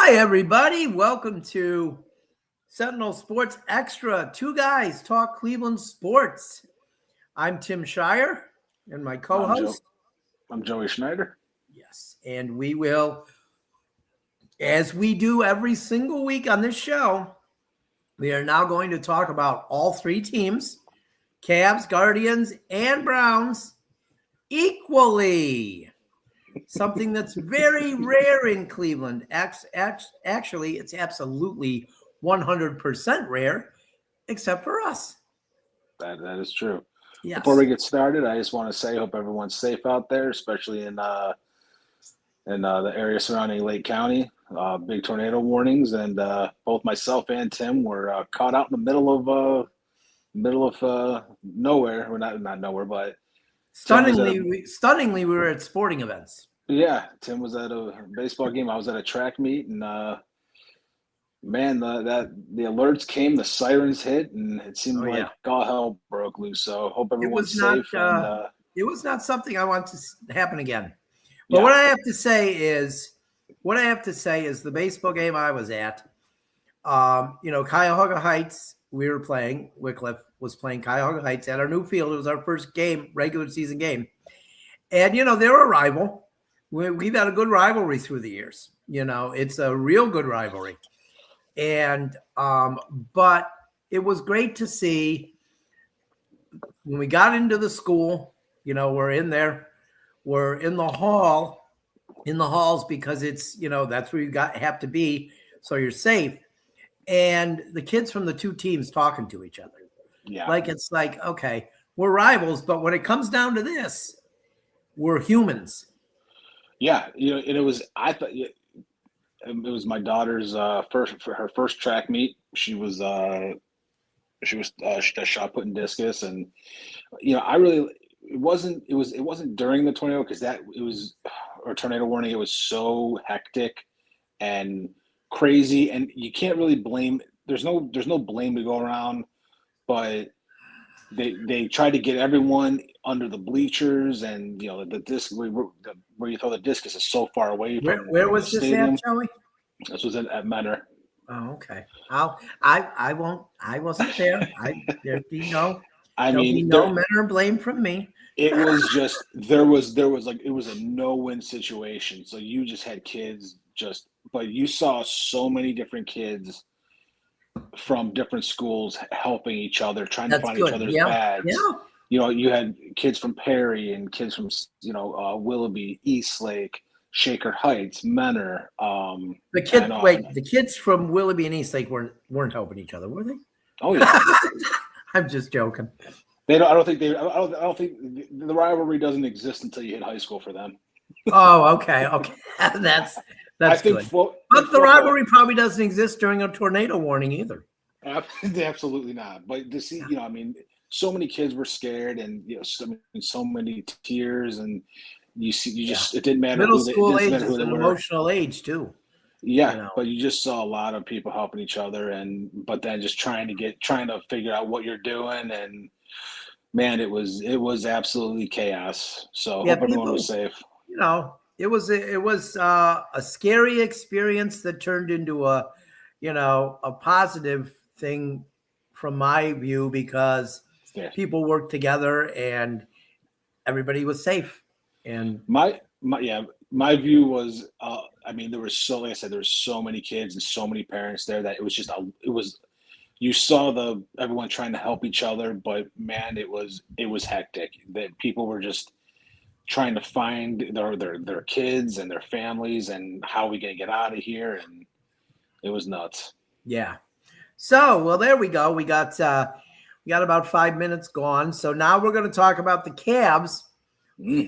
Hi, everybody. Welcome to Sentinel Sports Extra. Two guys talk Cleveland sports. I'm Tim Shire and my co-host. I'm Joey Schneider. Yes, and we will, as we do every single week on this show, we are now going to talk about all three teams, Cavs, Guardians, and Browns, equally. Something that's very rare in Cleveland. Actually, it's absolutely 100% rare, except for us. That is true. Yes. Before we get started, I just want to say, hope everyone's safe out there, especially in the area surrounding Lake County. Big tornado warnings, and both myself and Tim were caught out in the middle of nowhere. We're not nowhere, but stunningly, we were at sporting events. Yeah, Tim was at a baseball game. I was at a track meet, and man, the alerts came, the sirens hit, and it seemed like all hell broke loose. So hope everyone's safe. It was not something I want to happen again. But what I have to say is the baseball game I was at. Cuyahoga Heights, we were playing. Wycliffe was playing Cuyahoga Heights at our new field. It was our first game, regular season game, and they're a rival. We've had a good rivalry through the years. It's a real good rivalry. And but it was great to see when we got into the school, we're in there, we're in the halls because it's, that's where you have to be so you're safe. And the kids from the two teams talking to each other. Yeah. It's like, okay, we're rivals, but when it comes down to this, we're humans. Yeah, and I thought it was my daughter's first track meet. She does shot put and discus, and it wasn't during the tornado because tornado warning. It was so hectic and crazy, and you can't really blame. There's no blame to go around, but they tried to get everyone under the bleachers, and the disc where you throw the discus is so far away from where was the this stadium. at, Joey? This was at Menor. Oh, okay. I wasn't there. There'd be no Menor blame from me. It was just there was it was a no-win situation. So you just had kids but you saw so many different kids from different schools helping each other, trying to find each other's bags. Yeah. You had kids from Perry and kids from Willoughby, Eastlake, Shaker Heights, Menor. The kids from Willoughby and Eastlake weren't helping each other, were they? Oh yeah. I'm just joking. I don't think the rivalry doesn't exist until you hit high school for them. Oh, okay. That's good. But the rivalry probably doesn't exist during a tornado warning either. Absolutely not. But to see, so many kids were scared, and so many tears, and it didn't matter. Middle school age is an emotional age too. Yeah, but you just saw a lot of people helping each other, but then just trying to figure out what you're doing, and man, it was absolutely chaos. So hope everyone was safe. It was a scary experience that turned into a positive thing from my view because people worked together and everybody was safe. And my view was, there were so many kids and so many parents there that you saw everyone trying to help each other, but man, it was hectic. That people were just trying to find their kids and their families and how are we going to get out of here, and it was nuts. Yeah. So, well, there we go. We got about 5 minutes gone. So now we're going to talk about the Cavs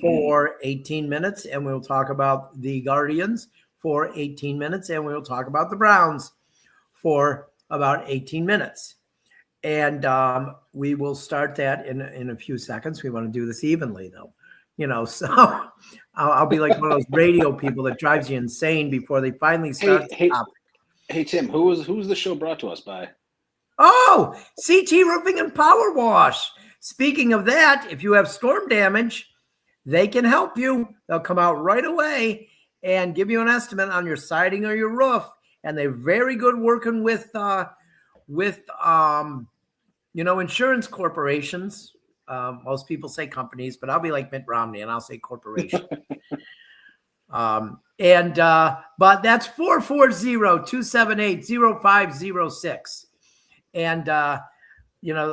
for 18 minutes, and we'll talk about the Guardians for 18 minutes, and we'll talk about the Browns for about 18 minutes. And we will start that in a few seconds. We want to do this evenly, though. So I'll be like one of those radio people that drives you insane before they finally start. Hey, Tim, who's the show brought to us by? Oh, CT Roofing and Power Wash. Speaking of that, if you have storm damage, they can help you. They'll come out right away and give you an estimate on your siding or your roof and they're very good working with insurance corporations. Most people say companies, but I'll be like Mitt Romney and I'll say corporation. But that's 440-278-0506. And,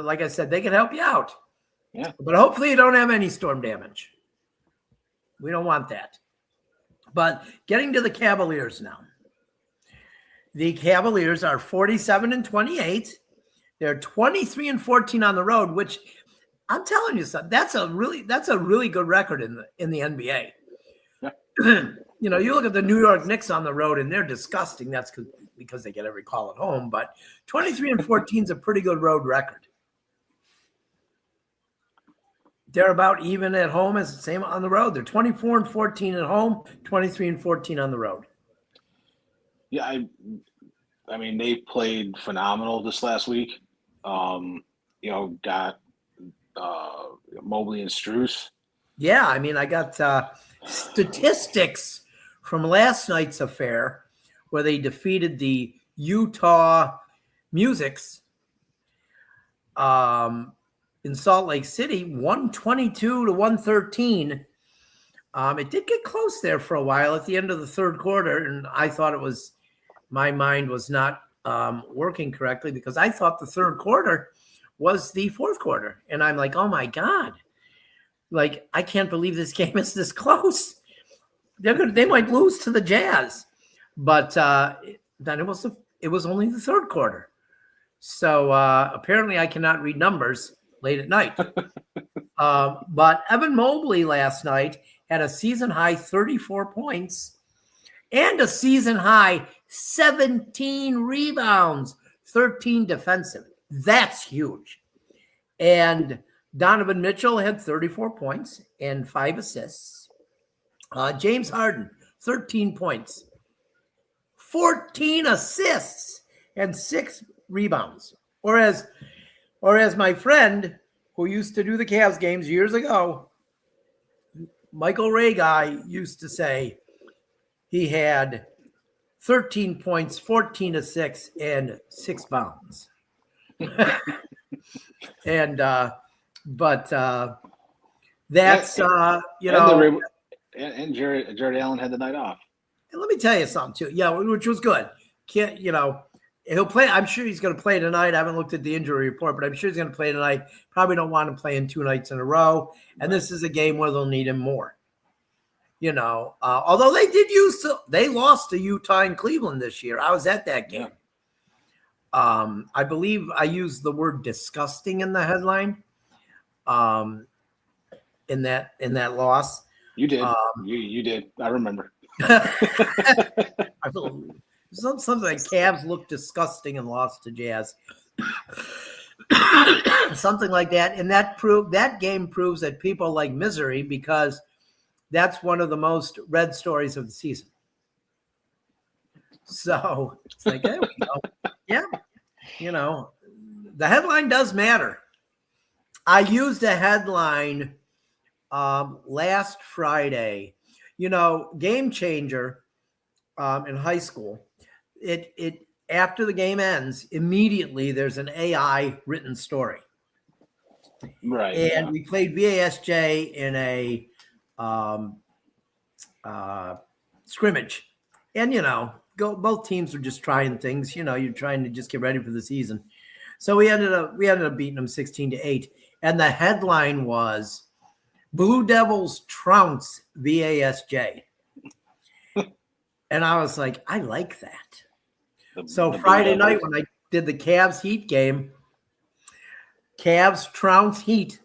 like I said, they can help you out. Yeah. But hopefully you don't have any storm damage. We don't want that. But getting to the Cavaliers now. The Cavaliers are 47-28. They're 23-14 on the road, which I'm telling you something. That's a really good record in the NBA. Yeah. You look at the New York Knicks on the road, and they're disgusting. That's because they get every call at home. But 23-14 is a pretty good road record. They're about even at home as the same on the road. They're 24-14 at home, 23-14 on the road. Yeah, I mean, they played phenomenal this last week. Got Mobley and Strus. Yeah, I mean, I got statistics from last night's affair where they defeated the Utah Musics in Salt Lake City, 122-113. It did get close there for a while at the end of the third quarter, and I thought my mind was not working correctly because I thought the third quarter was the fourth quarter. And I'm like, oh my God, like, I can't believe this game is this close. They might lose to the Jazz, but then it was only the third quarter. So apparently I cannot read numbers late at night. But Evan Mobley last night had a season high 34 points and a season high 17 rebounds, 13 defensive. That's huge. And Donovan Mitchell had 34 points and 5 assists. James Harden, 13 points, 14 assists, and 6 rebounds. Or as my friend who used to do the Cavs games years ago, Michael Ray guy, used to say he had 13 points, 14 assists, and 6 bounds. And that's and Jared Allen had the night off. And let me tell you something too. Yeah, which was good. He'll play. I'm sure he's going to play tonight. I haven't looked at the injury report, but I'm sure he's going to play tonight. Probably don't want him playing 2 nights in a row. And This is a game where they'll need him more. Although they lost to Utah and Cleveland this year. I was at that game. I believe I used the word disgusting in the headline. In that loss. You did. You did. I remember. I feel something like Cavs looked disgusting and lost to Jazz. Something like that. And that game proves that people like misery because that's one of the most read stories of the season. So it's like, there we go. Yeah. The headline does matter. I used a headline last Friday, Game Changer in high school. It after the game ends, immediately there's an AI written story. Right. And we played VASJ in a scrimmage. And both teams were just trying things. You're trying to just get ready for the season. So we ended up beating them 16-8. And the headline was Blue Devils trounce VASJ. And I was like, I like that. So Friday night when I did the Cavs Heat game, Cavs trounce Heat.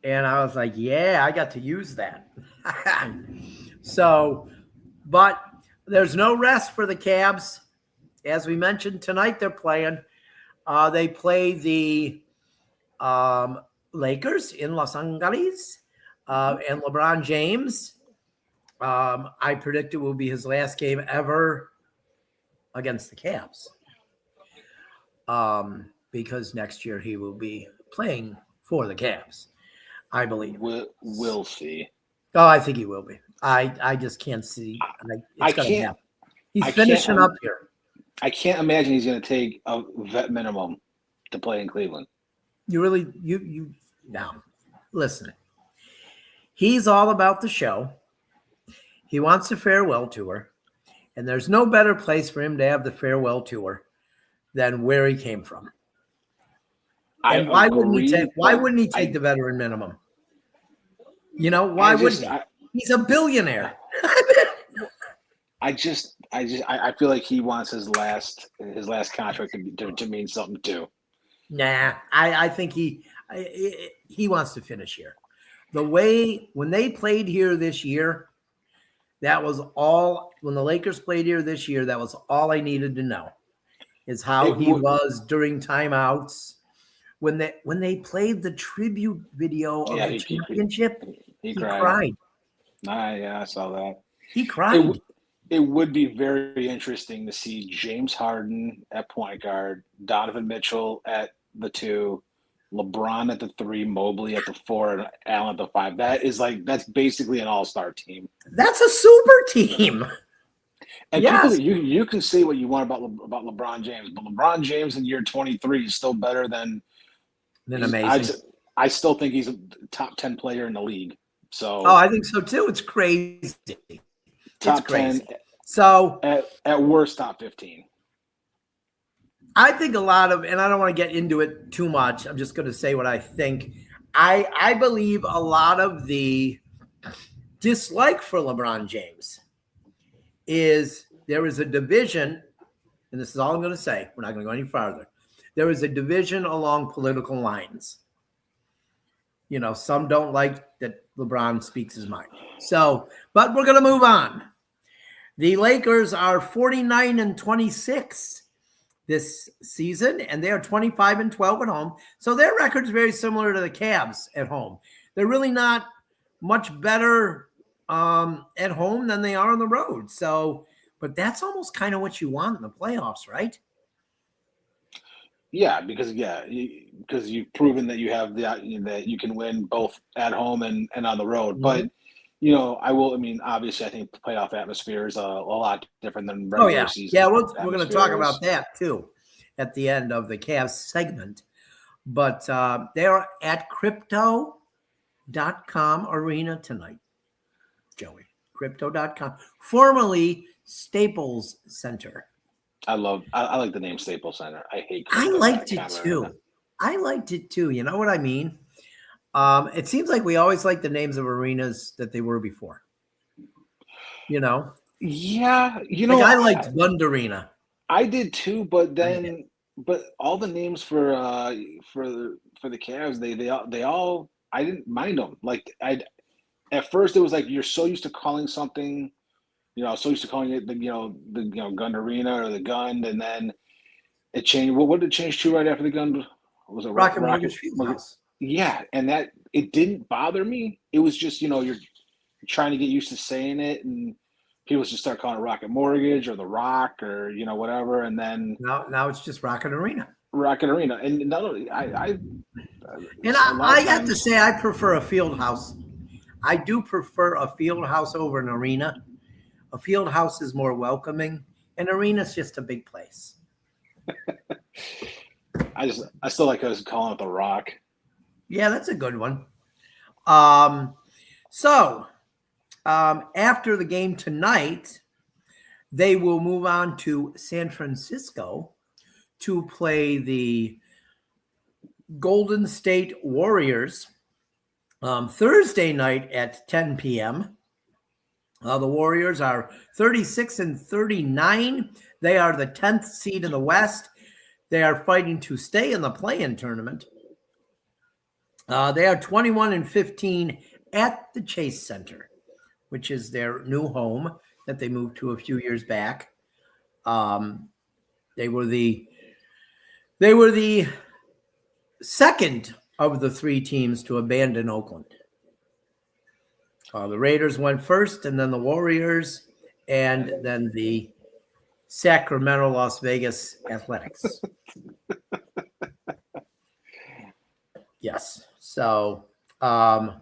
And I was like, yeah, I got to use that. But there's no rest for the Cavs. As we mentioned, tonight they're playing. They play the Lakers in Los Angeles and LeBron James. I predict it will be his last game ever against the Cavs because next year he will be playing for the Cavs, I believe. We'll see. Oh, I think he will be. I just can't see. I can't. He's finishing up here. I can't imagine he's going to take a vet minimum to play in Cleveland. You now listen. He's all about the show. He wants a farewell tour, and there's no better place for him to have the farewell tour than where he came from. And why wouldn't he take the veteran minimum? You know, why wouldn't he? He's a billionaire. I feel like he wants his last contract to mean something too. Nah, I think he wants to finish here. The way when they played here this year, that was all. When the Lakers played here this year, that was all I needed to know. Is how he was during timeouts. When they played the tribute video of the championship, he cried. Yeah, I saw that. He cried. It would be very interesting to see James Harden at point guard, Donovan Mitchell at the 2, LeBron at the 3, Mobley at the 4, and Allen at the 5. That's basically an all-star team. That's a super team. And yes. People, you can say what you want about LeBron James, but LeBron James in year 23 is still better than amazing. I still think he's a top 10 player in the league. So I think so too. It's crazy. Top 10. So at worst, top 15. I think a lot of, and I don't want to get into it too much. I'm just going to say what I think. I believe a lot of the dislike for LeBron James is there is a division, and this is all I'm going to say. We're not going to go any farther. There is a division along political lines. You know, some don't like that LeBron speaks his mind. So, but we're going to move on. The Lakers are 49-26 this season, and they are 25-12 at home. So their record's very similar to the Cavs at home. They're really not much better at home than they are on the road. So, but that's almost kind of what you want in the playoffs, right? Yeah, because you've proven that you have that you can win both at home and on the road. Mm-hmm. But obviously I think the playoff atmosphere is a lot different than regular season. Yeah, we're going to talk about that too at the end of the Cavs segment. But they're at crypto.com arena tonight, Joey. Crypto.com, formerly Staples Center. I like the name Staples Center. I liked it too. I liked it too. You know what I mean? It seems like we always like the names of arenas that they were before. You know? Yeah. I liked Bund Arena. I did too, but all the names for the Cavs, they all I didn't mind them. Like at first it was like you're so used to calling something, so used to calling it the Gun Arena or the Gun, and then it changed. What did it change to right after the Gun? Was it Rocket Mortgage Fieldhouse? Yeah, and that it didn't bother me. It was just you're trying to get used to saying it, and people just start calling it Rocket Mortgage or the Rock or whatever, and then now it's just Rocket Arena. Rocket Arena, and not only I have to say I prefer a field house. I do prefer a field house over an arena. A field house is more welcoming. An arena is just a big place. I still like us calling it the Rock. Yeah, that's a good one. After the game tonight, they will move on to San Francisco to play the Golden State Warriors Thursday night at 10 p.m. The Warriors are 36-39. They are the 10th seed in the West. They are fighting to stay in the play-in tournament. They are 21-15 at the Chase Center, which is their new home that they moved to a few years back. They were the second of the three teams to abandon Oakland. The Raiders went first, and then the Warriors, and then the Sacramento Las Vegas Athletics. Yes. So, but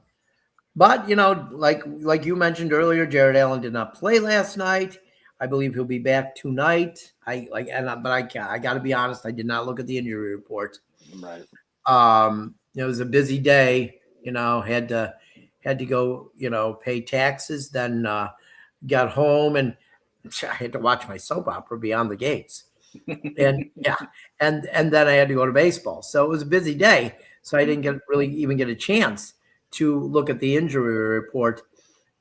like you mentioned earlier, Jared Allen did not play last night. I believe he'll be back tonight. I got to be honest. I did not look at the injury report. Right. It was a busy day. Had to go. Pay taxes. Then got home and I had to watch my soap opera Beyond the Gates. And and then I had to go to baseball. So it was a busy day. So I didn't even get a chance to look at the injury report.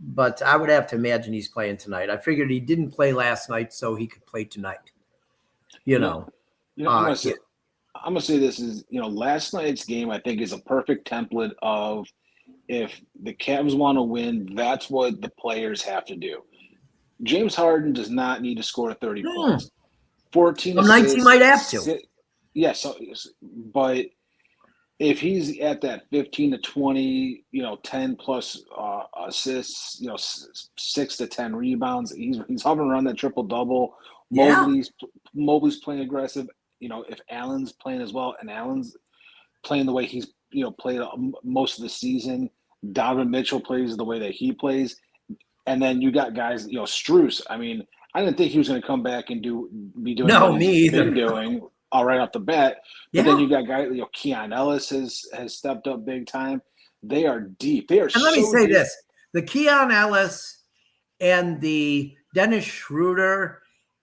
But I would have to imagine he's playing tonight. I figured he didn't play last night, so he could play tonight. I'm gonna say this is last night's game I think is a perfect template of if the Cavs want to win, that's what the players have to do. James Harden does not need to score 30 points. 14 Some nights he might have to. But if he's at that 15 to 20, 10 plus assists, 6 to 10 rebounds, he's hovering around that triple double. Mobley's playing aggressive. If Allen's playing as well, and Allen's playing the way he's played most of the season, Donovan Mitchell plays the way that he plays, and then you got guys, Strus. I mean, I didn't think he was going to come back and be doing what he's been doing right off the bat. But then you got guys, Keon Ellis has stepped up big time. They are deep. They are. And let me say this: the Keon Ellis and the Dennis Schroeder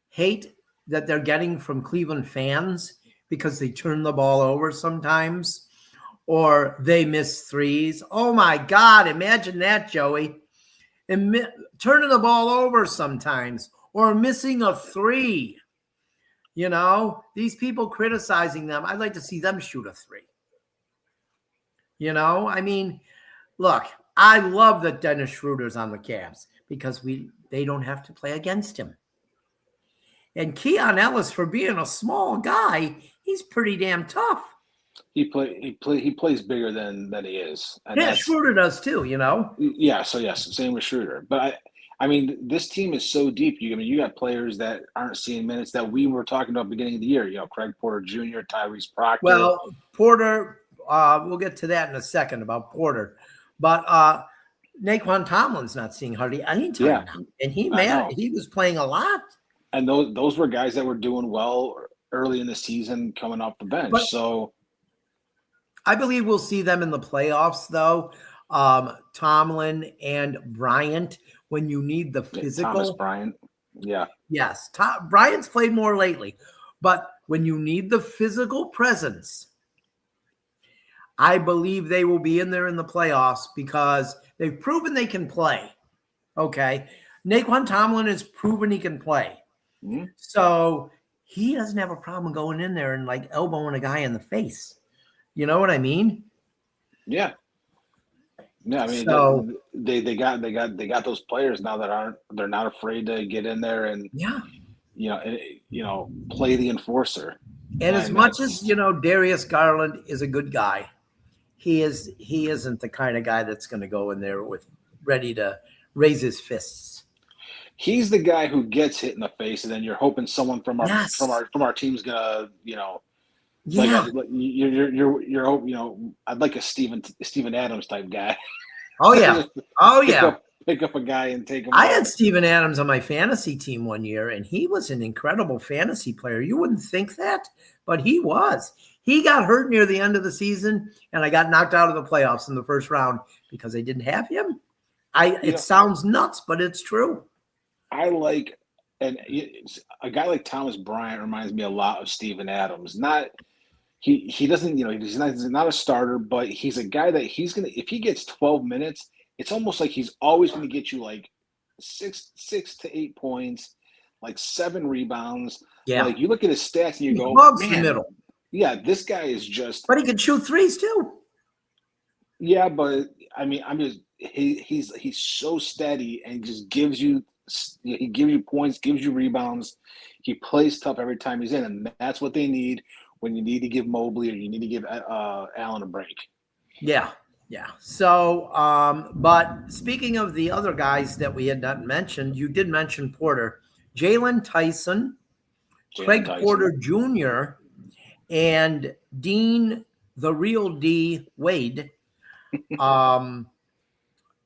hate that they're getting from Cleveland fans because they turn the ball over sometimes or they miss threes. Oh my God, imagine that, Joey. And turning the ball over sometimes or missing a three. These people criticizing them, I'd like to see them shoot a three. I mean, look, I love that Dennis Schroeder's on the Cavs because they don't have to play against him. And Keon Ellis, for being a small guy, he's pretty damn tough. He plays bigger than he is. And Schroeder does too, Yeah, so yes, same with Schroeder. But I mean, this team is so deep. You got players that aren't seeing minutes that we were talking about beginning of the year. Craig Porter Jr., Tyrese Proctor. Well, Porter, we'll get to that in a second about Porter. But Naquan Tomlin's not seeing hardly any time now. And he was playing a lot. And those were guys that were doing well early in the season coming off the bench. So I believe we'll see them in the playoffs, though. Tomlin and Bryant, when you need the physical. Thomas Bryant. Yeah. Yes. Bryant's played more lately. But when you need the physical presence, I believe they will be in there in the playoffs because they've proven they can play. Okay. Naquan Tomlin has proven he can play. Mm-hmm. So he doesn't have a problem going in there and elbowing a guy in the face. You know what I mean? Yeah. Yeah, I mean, they got those players now they're not afraid to get in there and play the enforcer. And as much as Darius Garland is a good guy, he isn't the kind of guy that's going to go in there ready to raise his fists. He's the guy who gets hit in the face, and then you're hoping someone from our team's gonna Yeah. I'd like a Steven Adams type guy. Oh yeah. Oh yeah. Pick up a guy and take him. I had Steven Adams on my fantasy team one year, and he was an incredible fantasy player. You wouldn't think that, but he was. He got hurt near the end of the season, and I got knocked out of the playoffs in the first round because I didn't have him. It sounds nuts, but it's true. I like, and a guy like Thomas Bryant reminds me a lot of Steven Adams. He doesn't, he's not a starter, but he's a guy that if he gets 12 minutes, it's almost like he's always going to get you like 6 to 8 points, like 7 rebounds. Yeah. Like you look at his stats and you go, loves the middle. Yeah, this guy is just. But he can shoot threes too. Yeah, but I mean, he's so steady and just gives you points, gives you rebounds. He plays tough every time he's in, and that's what they need when you need to give Mobley or you need to give Allen a break. Yeah. Yeah. So, but speaking of the other guys that we had not mentioned, you did mention Porter, Jalen Tyson, Craig Porter Jr., and Dean, the real D, Wade.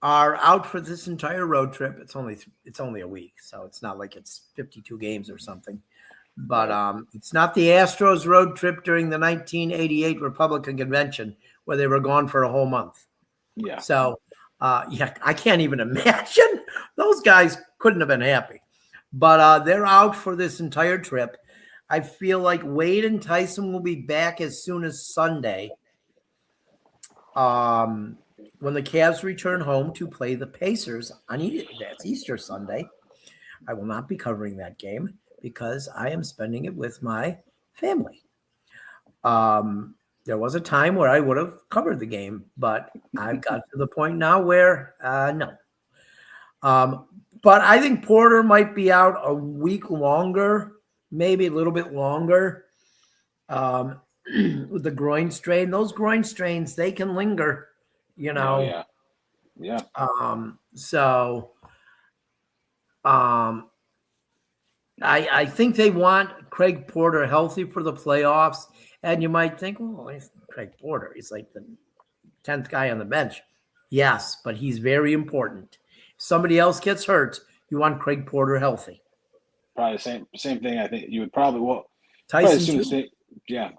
are out for this entire road trip. It's only a week, so it's not like it's 52 games or something. But it's not the Astros road trip during the 1988 Republican Convention where they were gone for a whole month. Yeah. So, I can't even imagine. Those guys couldn't have been happy. But they're out for this entire trip. I feel like Wade and Tyson will be back as soon as Sunday. When the Cavs return home to play the Pacers that's Easter Sunday. I will not be covering that game because I am spending it with my family. There was a time where I would have covered the game, but I've got to the point now where no. But I think Porter might be out a week longer, maybe a little bit longer. With the groin strain, those groin strains, they can linger, Oh, yeah. I think they want Craig Porter healthy for the playoffs. And you might think, well, it's Craig Porter. He's like the 10th guy on the bench. Yes, but he's very important. If somebody else gets hurt, you want Craig Porter healthy. Probably the same thing. I think you would probably Tyson too. John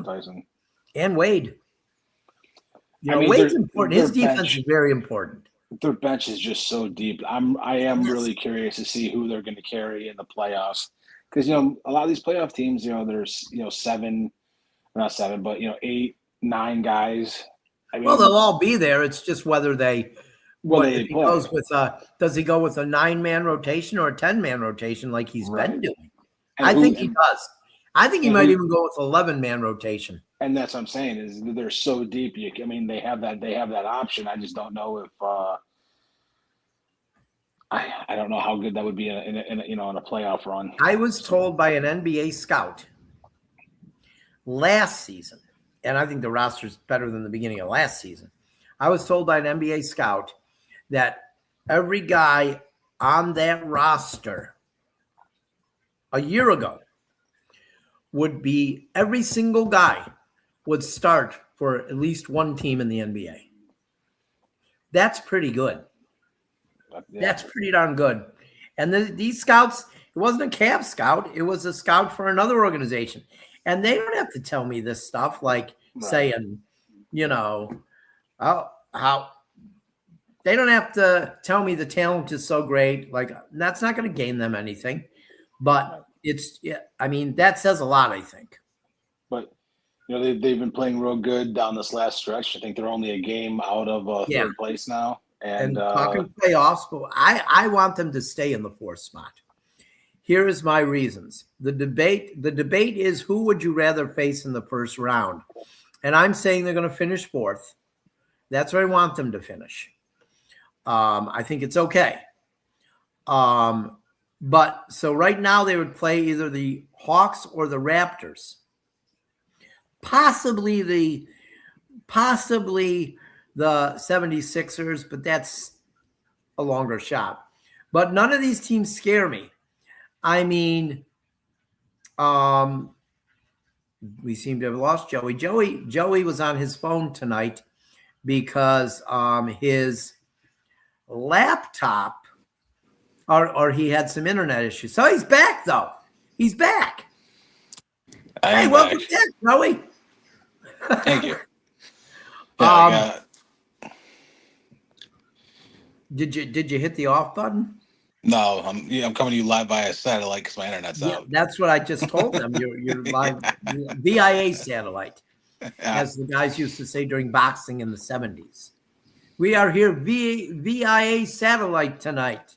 Tyson. And Wade. Wade's important. His defense is very important. Their bench is just so deep. I am really curious to see who they're going to carry in the playoffs. Because, a lot of these playoff teams, there's, 8, 9 guys. I mean, they'll all be there. It's just whether does he go with a 9-man rotation or a 10-man rotation like he's been doing? I think he does. I think he might even go with 11-man rotation. And that's what I'm saying is they're so deep. They have that option. I just don't know if I don't know how good that would be in a playoff run. I was told by an NBA scout last season, and I think the roster is better than the beginning of last season. I was told by an NBA scout that every guy on that roster a year ago every single guy would start for at least one team in the NBA. That's pretty good. Yeah. That's pretty darn good. And these scouts, it wasn't a Cavs scout. It was a scout for another organization. And they don't have to tell me this stuff like saying, how they don't have to tell me the talent is so great. Like, that's not going to gain them anything. But that says a lot, I think. But, they've been playing real good down this last stretch. I think they're only a game out of third place now. And talking playoffs, but I want them to stay in the 4th spot. Here is my reasons. The debate is who would you rather face in the first round? And I'm saying they're going to finish 4th. That's where I want them to finish. I think it's okay. But so right now they would play either the Hawks or the Raptors. Possibly the 76ers, but that's a longer shot. But none of these teams scare me. I mean, we seem to have lost Joey. Joey was on his phone tonight because his laptop or he had some internet issues. So he's back, though. He's back. Hey, welcome back, Joey. Thank you. Did you hit the off button? No, I'm coming to you live via satellite because my internet's out. That's what I just told them. You're live VIA satellite, as the guys used to say during boxing in the 70s. We are here VIA satellite tonight.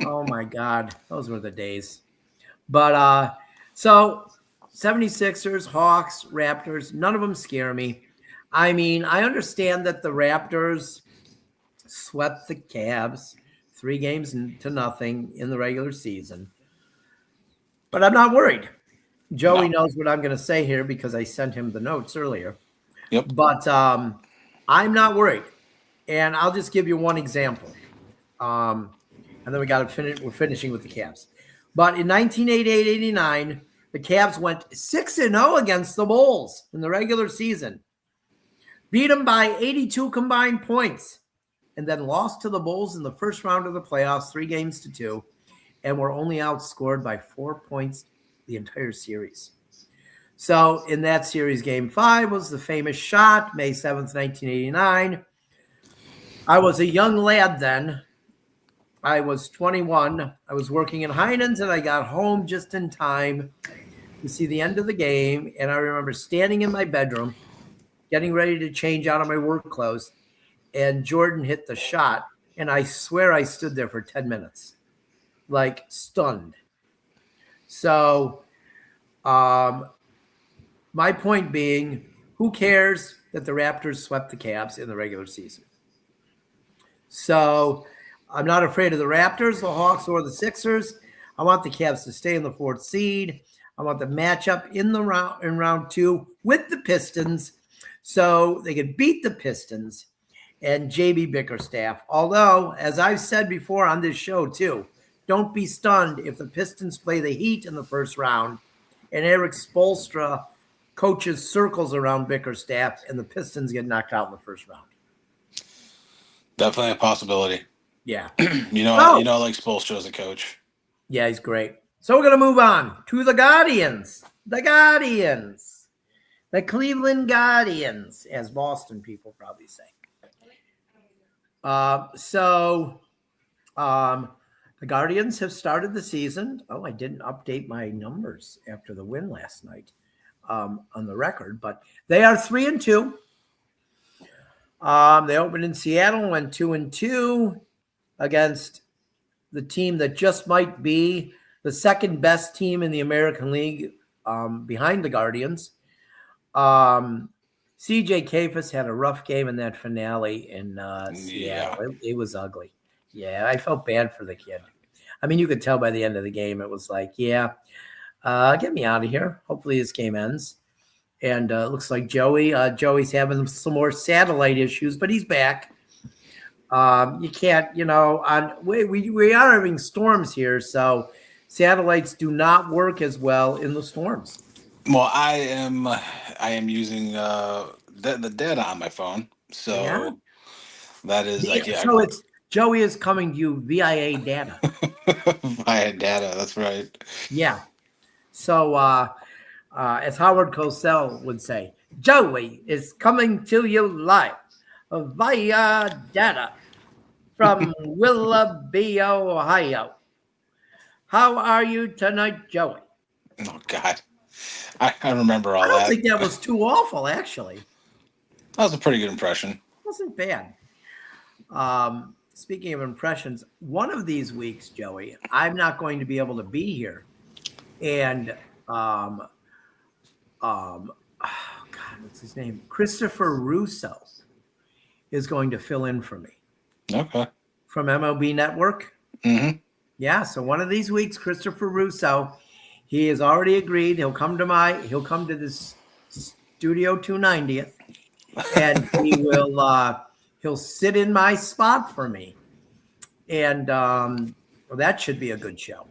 Oh my God, those were the days. But so 76ers, Hawks, Raptors, none of them scare me. I mean, I understand that the Raptors swept the Cavs 3-0 in the regular season. But I'm not worried. Joey knows what I'm going to say here because I sent him the notes earlier. Yep. But I'm not worried. And I'll just give you one example. And then we're finishing with the Cavs. But in 1988-89, the Cavs went 6-0 against the Bulls in the regular season. Beat them by 82 combined points. and then lost to the Bulls in the first round of the playoffs, 3-2, and were only outscored by 4 points the entire series. So in that series, game 5 was the famous shot, May 7th, 1989. I was a young lad then. I was 21. I was working in Heinen's, and I got home just in time to see the end of the game. And I remember standing in my bedroom, getting ready to change out of my work clothes, and Jordan hit the shot. And I swear I stood there for 10 minutes, like stunned. So my point being, who cares that the Raptors swept the Cavs in the regular season? So I'm not afraid of the Raptors, the Hawks, or the Sixers. I want the Cavs to stay in the 4th seed. I want the matchup in round 2 with the Pistons so they could beat the Pistons and JB Bickerstaff. Although, as I've said before on this show too, don't be stunned if the Pistons play the Heat in the first round and Eric Spoelstra coaches circles around Bickerstaff and the Pistons get knocked out in the first round. Definitely a possibility. Yeah. I like Spoelstra as a coach. Yeah, he's great. So we're going to move on to the Guardians. The Guardians. The Cleveland Guardians, as Boston people probably say. The Guardians have started the season. Oh, I didn't update my numbers after the win last night on the record, but they are 3-2. They opened in Seattle, went 2-2 against the team that just might be the second best team in the American League behind the Guardians. CJ Kafis had a rough game in that finale in Seattle. It was ugly. Yeah, I felt bad for the kid. I mean, you could tell by the end of the game, it was like, get me out of here. Hopefully this game ends. And it looks like Joey's having some more satellite issues, but he's back. You can't, we are having storms here, so satellites do not work as well in the storms. Well, I am using the data on my phone, so that is So it's Joey is coming to you via data. Via data, that's right. Yeah. So as Howard Cosell would say, Joey is coming to you live via data from Willoughby, Ohio. How are you tonight, Joey? Oh, God. I remember all that. I don't think that was too awful, actually. That was a pretty good impression. It wasn't bad. Speaking of impressions, one of these weeks, Joey, I'm not going to be able to be here. And, oh, God, what's his name? Christopher Russo is going to fill in for me. Okay. From MLB Network. Mm-hmm. Yeah, so one of these weeks, Christopher Russo, he has already agreed. He'll come to this Studio 290th, and he'll sit in my spot for me. And that should be a good show.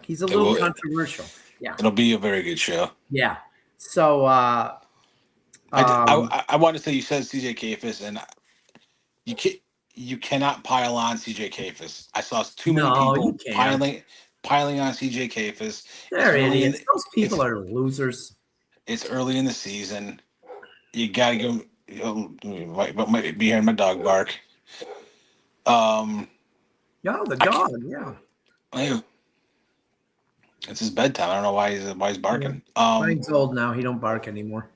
He's a little controversial. Yeah. It'll be a very good show. Yeah. So I want to say you said CJ Kafis, and you cannot pile on CJ Kafis. I saw too many people piling on CJ Kafis. They're idiots. Those people are losers. It's early in the season. You gotta go. Might be hearing my dog bark. The dog. Yeah. It's his bedtime. I don't know why he's barking. Mine's old now. He don't bark anymore.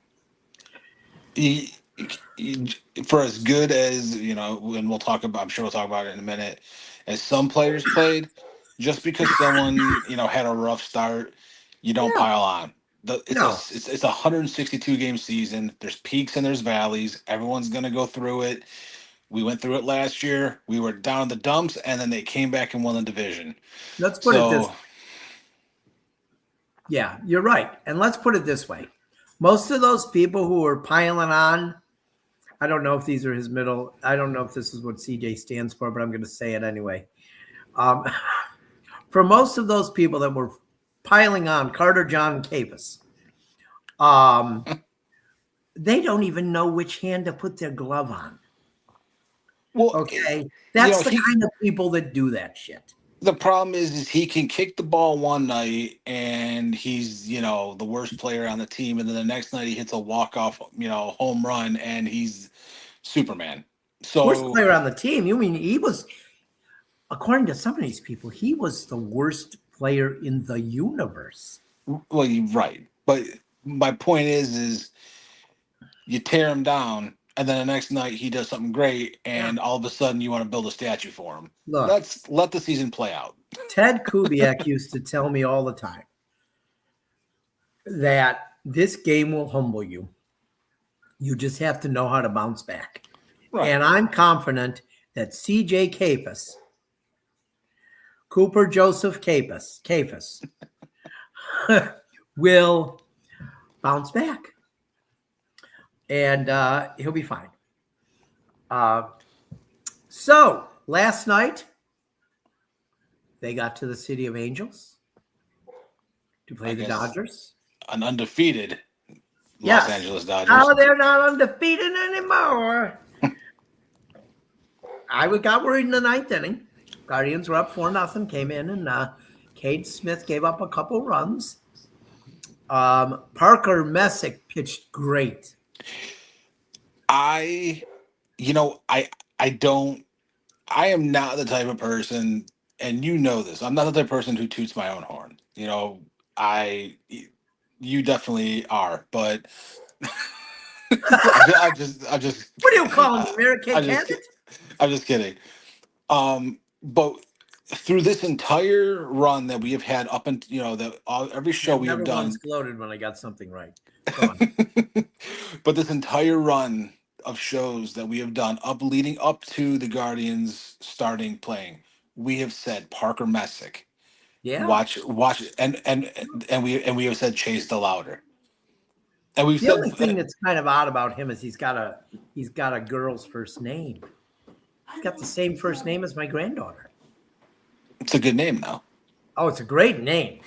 For as good as, and I'm sure we'll talk about it in a minute, as some players played, just because someone, had a rough start, you don't pile on. It's a 162 game season. There's peaks and there's valleys. Everyone's going to go through it. We went through it last year. We were down in the dumps, and then they came back and won the division. Let's put it this way. Yeah, you're right. And let's put it this way. Most of those people who are piling on, I don't know if these are his middle. I don't know if this is what CJ stands for, but I'm going to say it anyway. For most of those people that were piling on Carter, John, and Kafis, they don't even know which hand to put their glove on. Well, Okay. That's the he, kind of people that do that shit. the problem is he can kick the ball one night and he's, the worst player on the team, and then the next night he hits a walk-off, home run and he's Superman. Worst So, player on the team. You mean he was, according to some of these people, he was the worst player in the universe. well, you're right. But my point is you tear him down and then the next night he does something great and all of a sudden you want to build a statue for him. Look, Let's let the season play out. Ted Kubiak used to tell me all the time that this game will humble you. You just have to know how to bounce back. Right. And I'm confident that CJ Capus, Cooper Joseph Capus, will bounce back. And he'll be fine. So last night, they got to the City of Angels to play the Dodgers. An undefeated Los Angeles Dodgers. Oh, they're not undefeated anymore. I got worried in the ninth inning. Guardians were up 4-0, came in, and Cade Smith gave up a couple runs. Parker Messick pitched great. I am not the type of person, and you know this, I'm not the type of person who toots my own horn. You definitely are, but I'm just. What do you call him, American Candidate? I'm just kidding. But through this entire run that we have had up until every show we have done, once gloated when I got something right. Go on. But this entire run of shows that we have done leading up to the Guardians starting playing, we have said Parker Messick. Yeah. Watch, and we have said Chase DeLauter. And we've the said only thing that's kind of odd about him is he's got a girl's first name. He's got the same first name as my granddaughter. It's a good name, though. Oh, it's a great name.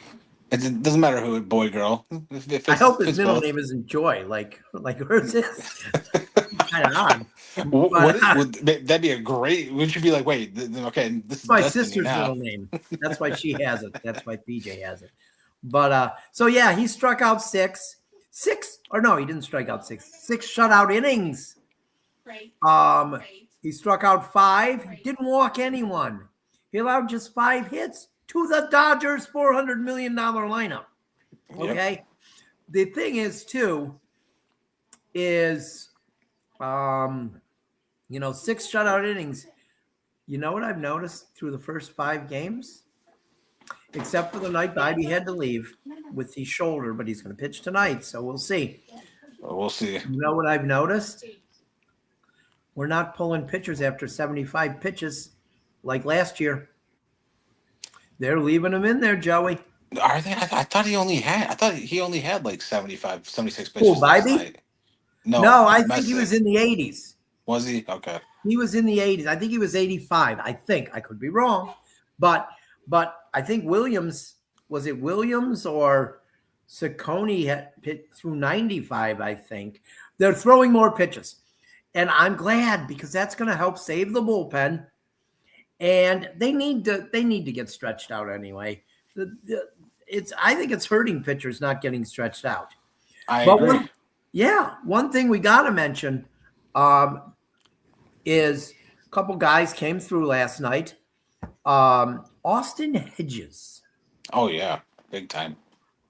It doesn't matter who, boy, girl. I hope his middle name isn't Joy, like hers is. Kind of odd. That'd be a great. Would you be like, wait, okay, this is my sister's middle name. That's why she has it. That's why PJ has it. But so yeah, he struck out six, or no, he didn't strike out six shutout innings. He struck out 5. Didn't walk anyone. He allowed just 5 hits to the Dodgers' $400 million lineup. Okay. Yep. The thing is, too, is, 6 shutout innings. You know what I've noticed through the first 5 games? Except for the night Bobby had to leave with his shoulder, but he's going to pitch tonight, so we'll see. We'll see. You know what I've noticed? We're not pulling pitchers after 75 pitches like last year. They're leaving him in there, Joey. Are they? I thought he only had like 75, 76 pitches last night. No, I think he was in the 80s. Was he? Okay. He was in the 80s. I think he was 85. I think. I could be wrong. But I think Williams, was it Williams or Ciccone had hit through 95, I think. They're throwing more pitches. And I'm glad, because that's going to help save the bullpen. And they need to get stretched out anyway. I think it's hurting pitchers not getting stretched out. I agree. One thing we got to mention is a couple guys came through last night. Austin Hedges. Oh, yeah. Big time.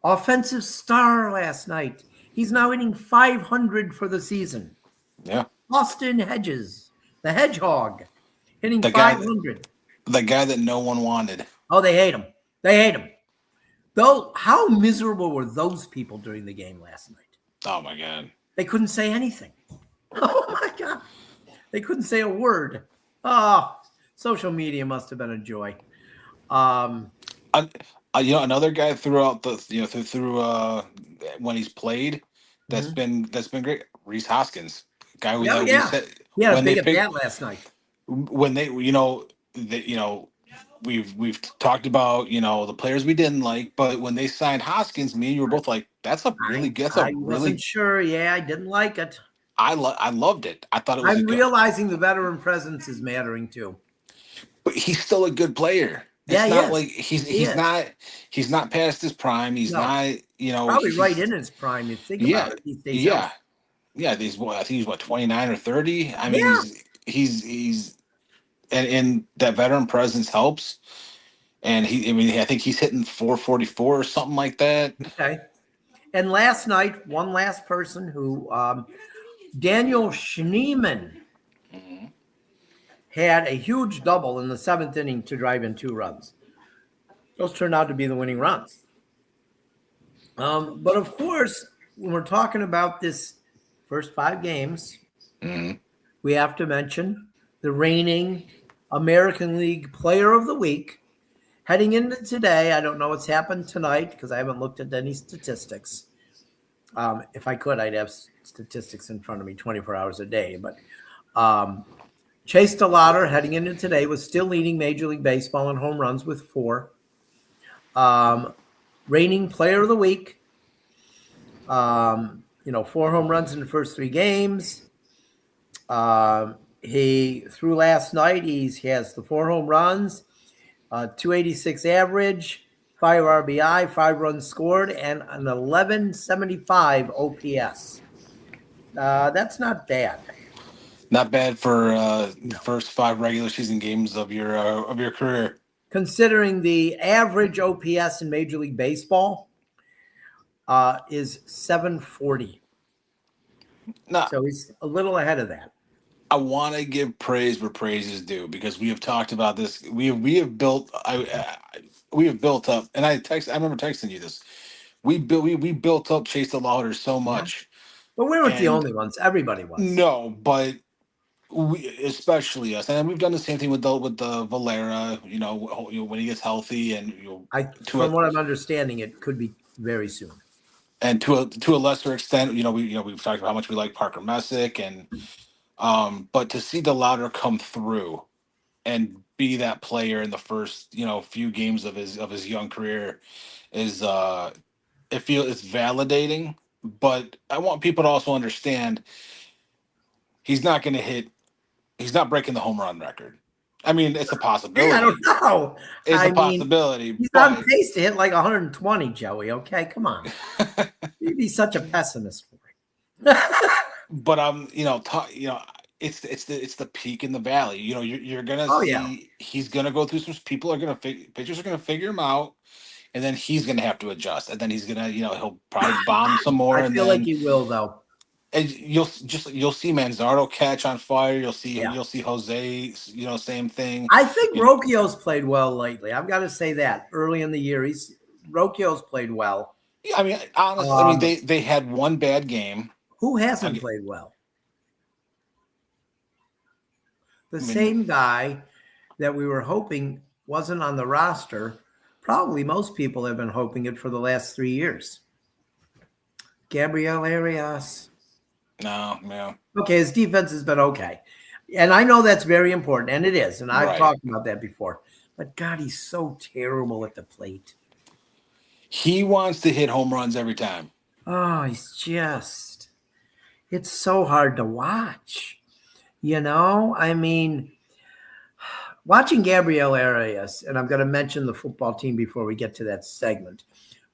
Offensive star last night. He's now hitting 500 for the season. Yeah. Austin Hedges, the hedgehog, hitting 500. The guy that no one wanted. Oh, they hate him. Though, how miserable were those people during the game last night? Oh, my God. They couldn't say anything. Oh, my God. They couldn't say a word. Oh, social media must have been a joy. Another guy throughout through when he's played, that's been great. Reese Hoskins, guy we said, a big at bat last night. When we've talked about the players we didn't like, but when they signed Hoskins, me and you were both like, I wasn't sure. Yeah, I didn't like it. I loved it. I thought it was I'm realizing the veteran presence is mattering too. but he's still a good player. Yeah, It's he not is. like He he's is. not past his prime. He's No, not, probably right he's in his prime. If you think yeah, about it, he stays healthy. yeah, yeah. I think he's what, 29 or 30. I mean, Yeah. he's and that veteran presence helps. And I think he's hitting 444 or something like that. Okay. And last night, one last person who Daniel Schneemann Mhm. had a huge double in the 7th inning to drive in 2 runs. Those turned out to be the winning runs. But of course, when we're talking about this first 5 games, Mhm. we have to mention the reigning American League Player of the Week. Heading into today, I don't know what's happened tonight because I haven't looked at any statistics. If I could, I'd have statistics in front of me 24 hours a day. But Chase DeLauter, heading into today, was still leading Major League Baseball in home runs with 4. Reigning Player of the Week, 4 home runs in the first 3 games. He through last night, he has the 4 home runs, 286 average, 5 RBI, 5 runs scored, and an 1175 OPS. That's not bad. Not bad for the No. first 5 regular season games of your career. Considering the average OPS in Major League Baseball is 740. Now, So he's a little ahead of that. I want to give praise where praise is due because we have talked about this. We have built we have built up, and I remember texting you this. We built up Chase DeLauter so Yeah. much, But we weren't the and only ones. Everybody was. no, but we, especially us, and we've done the same thing with the Valera. When he gets healthy, and From what I'm understanding, it could be very soon. and to a lesser extent, we've talked about how much we like Parker Messick, and but to see DeLauter come through and be that player in the first few games of his young career is it's validating. But I want people to also understand he's not going to hit. He's not breaking the home run record. I mean, it's a Hey, I don't possibility. know. It's I a mean, possibility, he's on but pace to hit like 120, Joey. Okay, come on. You'd be such a pessimist for it. but it's the peak in the valley. You're gonna Oh, yeah. see he's gonna go through some. Pitchers are gonna figure him out, and then he's gonna have to adjust, and then he's gonna he'll probably bomb some more, I and feel like then he will, though. and you'll see Manzardo catch on fire. You'll see Yeah. Jose, same thing. I think You know, Rocchio's played well lately. I've got to say that. Early in the year, Rocchio's played well. yeah, I mean, honestly, they had one bad game. Who hasn't I played well? The mean, same guy that we were hoping wasn't on the roster. Probably most people have been hoping it for the last 3 years. Gabriel Arias. no, yeah, Okay, his defense has been okay. And I know that's very important, and it is. And I've right. talked about that before. But God, he's so terrible at the plate. He wants to hit home runs every time. Oh, it's so hard to watch. I mean, watching Gabriel Arias, and I'm going to mention the football team before we get to that segment.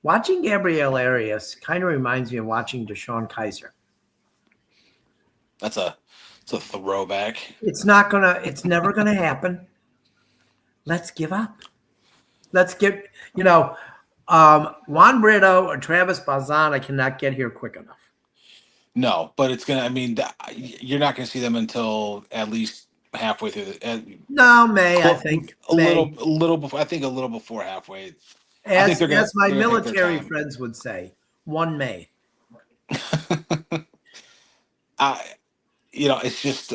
Watching Gabriel Arias kind of reminds me of watching DeShaun Kaiser. It's a throwback. It's never gonna happen. Let's give up. Let's get, Juan Brito or Travis Balzana cannot get here quick enough. No, but it's gonna. I mean, you're not gonna see them until at least halfway through No, May, I think. little before. I think a little before halfway. I think As my they're gonna take their military time. friends would say, 1 May. It's just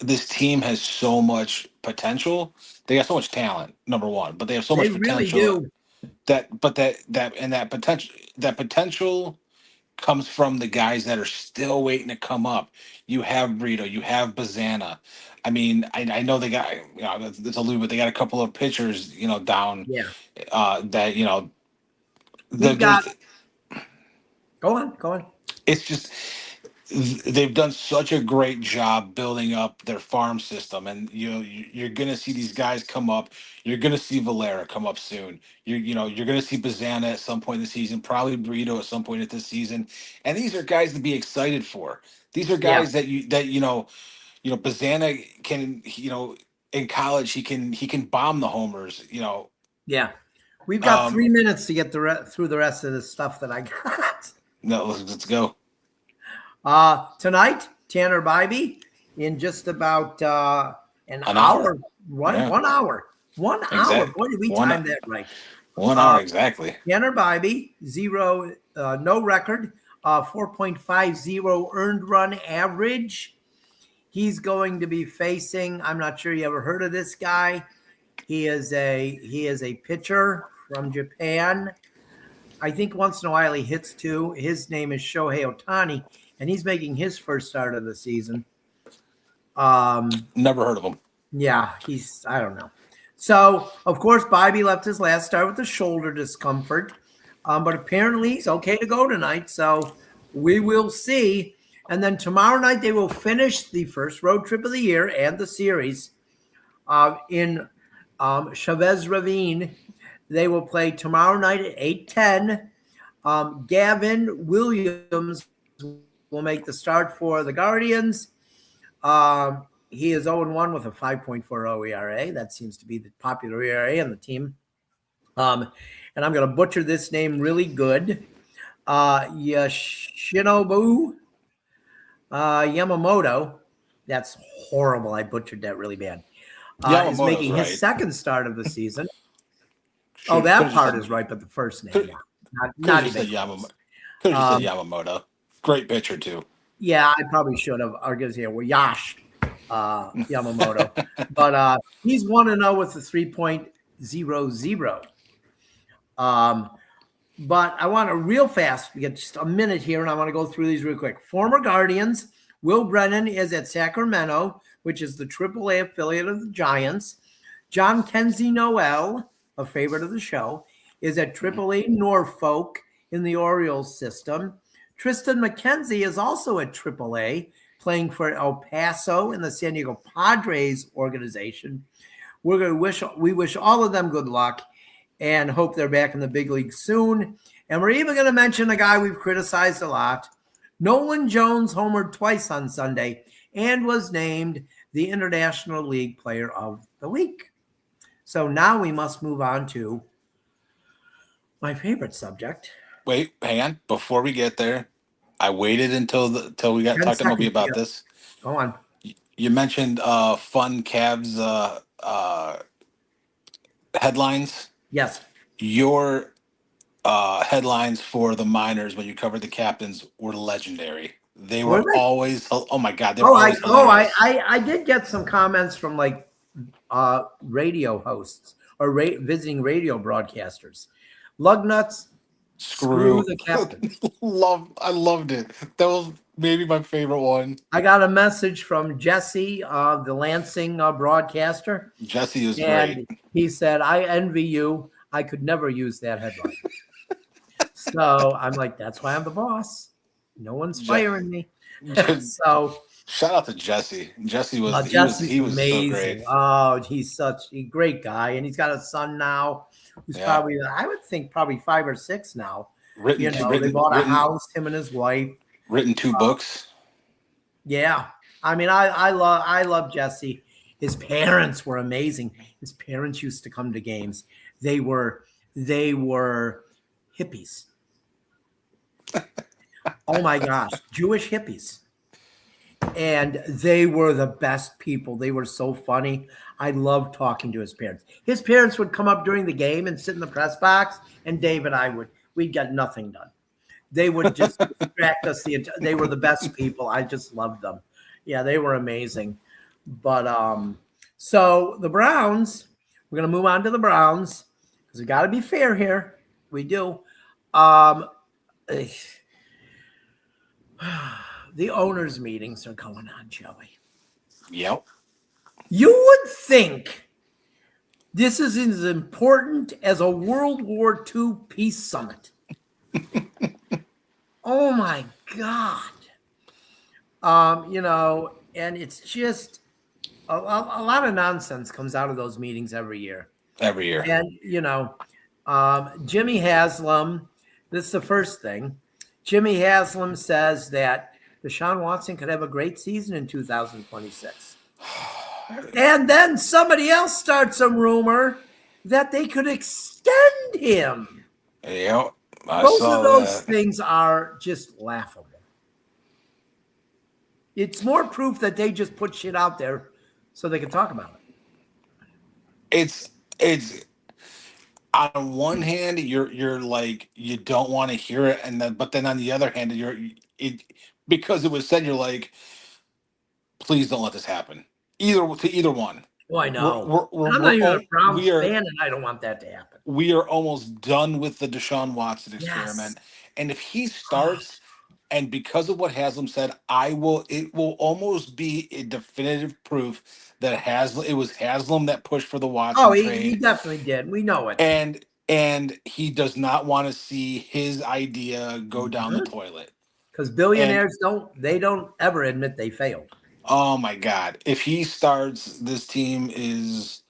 this team has so much potential. They got so much talent, number one, but they have so They much really potential do. that potential comes from the guys that are still waiting to come up. You have Brito, you have Bazana. I mean, I know they got that's a little bit. They got a couple of pitchers, down. Yeah. That We've got. Go on. It's just they've done such a great job building up their farm system, and you're gonna see these guys come up. You're gonna see Valera come up soon. You're gonna see Bazana at some point in the season, probably Burrito at some point in this season, and these are guys to be excited for. These are Yeah. guys that Bazana can, in college he can bomb the homers. Yeah. We've got Um, 3 minutes to get through the rest of the stuff that I got. no, let's go. Tonight, Tanner Bybee in just about an An hour. hour. One, Yeah. 1 hour. 1 hour. Boy, did we time that right. 1 hour exactly. Tanner Bybee, no record, 4.50 earned run average. He's going to be facing, I'm not sure you ever heard of this guy. He is a pitcher from Japan. I think once in a while he hits too. His name is Shohei Ohtani, and he's making his first start of the season. Never heard of him. Yeah, I don't know. So, of course, Bybee left his last start with a shoulder discomfort, but apparently he's okay to go tonight. So we will see. And then tomorrow night they will finish the first road trip of the year and the series in Chavez Ravine. They will play tomorrow night at 8:10. Gavin Williams will make the start for the Guardians. He is 0-1 with a 5.40 ERA. That seems to be the popular ERA on the team. And I'm going to butcher this name really good. Yoshinobu Yamamoto. That's horrible. I butchered that really bad. Is making his second start of the season. That part is right, but the first name, not even. Could have said Yamamoto. Great pitcher too. Yeah, I probably should have. I guess Yash Yamamoto, but he's 1-0 with a 3.00. But I want to real fast. We get just a minute here, and I want to go through these real quick. Former Guardians. Will Brennan is at Sacramento, which is the AAA affiliate of the Giants. John Kenzie Noel, a favorite of the show, is at AAA Norfolk in the Orioles system. Tristan McKenzie is also at AAA, playing for El Paso in the San Diego Padres organization. We wish all of them good luck and hope they're back in the big league soon. And we're even going to mention a guy we've criticized a lot. Nolan Jones homered twice on Sunday and was named the International League Player of the Week. So now we must move on to my favorite subject. Wait, hang on. Before we get there, I waited until we got talking to me about this. Go on. You mentioned fun Cavs headlines. Yes. Your headlines for the minors when you covered the captains were legendary. They were always, oh my God. They were always hilarious. I did get some comments from like radio hosts or visiting radio broadcasters. Lugnuts, screw the captain. I loved it. That was maybe my favorite one. I got a message from Jesse, the Lansing broadcaster. Jesse is great. He said, I envy you. I could never use that headline. So I'm like, that's why I'm the boss. No one's firing me. So shout out to Jesse. Jesse was amazing. So great. Oh, he's such a great guy, and he's got a son now who's probably, I would think, probably 5 or 6 now. They bought a house, him and his wife. Written 2 books. Yeah, I mean, I love Jesse. His parents were amazing. His parents used to come to games. They were hippies. Oh my gosh, Jewish hippies. And they were the best people. They were so funny. I loved talking to his parents. His parents would come up during the game and sit in the press box, and Dave and we'd get nothing done. They would just distract us. They were the best people. I just loved them. Yeah, they were amazing. But so the Browns, we're going to move on to the Browns because we got to be fair here. We do. The owners' meetings are going on, Joey. Yep. You would think this is as important as a World War II peace summit. Oh, my God. And it's just a lot of nonsense comes out of those meetings every year. Every year. And, Jimmy Haslam, this is the first thing. Jimmy Haslam says that DeShaun Watson could have a great season in 2026. And then somebody else starts a rumor that they could extend him. Yeah, Both of those things are just laughable. It's more proof that they just put shit out there so they can talk about it. It's on one hand, you're like, you don't want to hear it, but then on the other hand, because it was said, you're like, please don't let this happen. Either one. Oh, I know. I'm not even a Browns fan, and I don't want that to happen. We are almost done with the DeShaun Watson experiment. Yes. And if he starts, and because of what Haslam said, it will almost be a definitive proof that it was Haslam that pushed for the Watson trade. He definitely did. We know it. And he does not want to see his idea go down the toilet. Because billionaires don't ever admit they failed. Oh my God. If he starts, this team is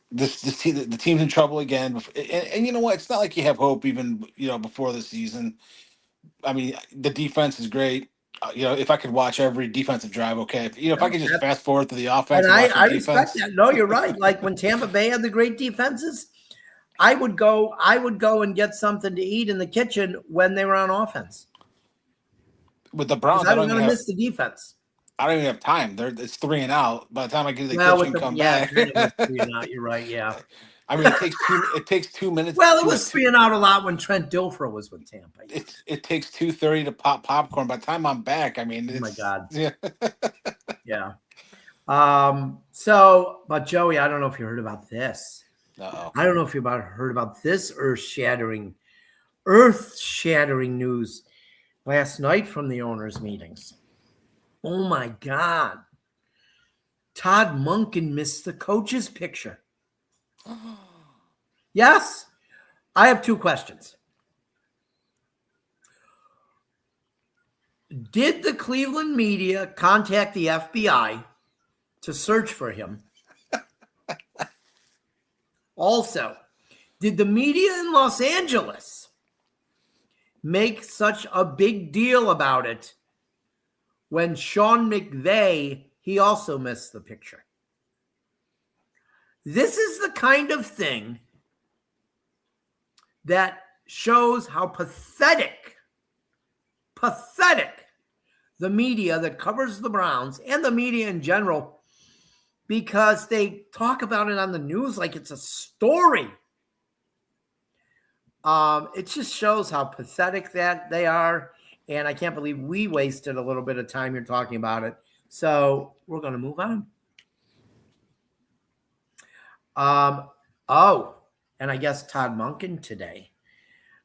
the team's in trouble again. And you know what? It's not like you have hope even, before the season. I mean, the defense is great. If I could watch every defensive drive, okay. If I could just fast forward to the offense. And I respect that. No, you're right. Like when Tampa Bay had the great defenses, I would go and get something to eat in the kitchen when they were on offense. With the Browns, I don't want to miss the defense. I don't even have time. It's 3 and out. By the time I get to the kitchen and come back. 3 and out. You're right. Yeah. I mean, it takes 2 minutes. Well, it was 3 and out a lot when Trent Dilfer was with Tampa. It takes 2:30 to pop popcorn. By the time I'm back, I mean, oh my God. Yeah. Yeah. But Joey, I don't know if you heard about this. Uh-oh. I don't know if you heard about this earth-shattering news last night from the owners' meetings. Oh my God. Todd Monken missed the coach's picture. Yes. I have 2 questions. Did the Cleveland media contact the FBI to search for him? Also, did the media in Los Angeles make such a big deal about it when Sean McVay, he also missed the picture? This is the kind of thing that shows how pathetic the media that covers the Browns and the media in general, because they talk about it on the news like it's a story. It just shows how pathetic that they are. And I can't believe we wasted a little bit of time here talking about it. So we're going to move on. And I guess Todd Monken today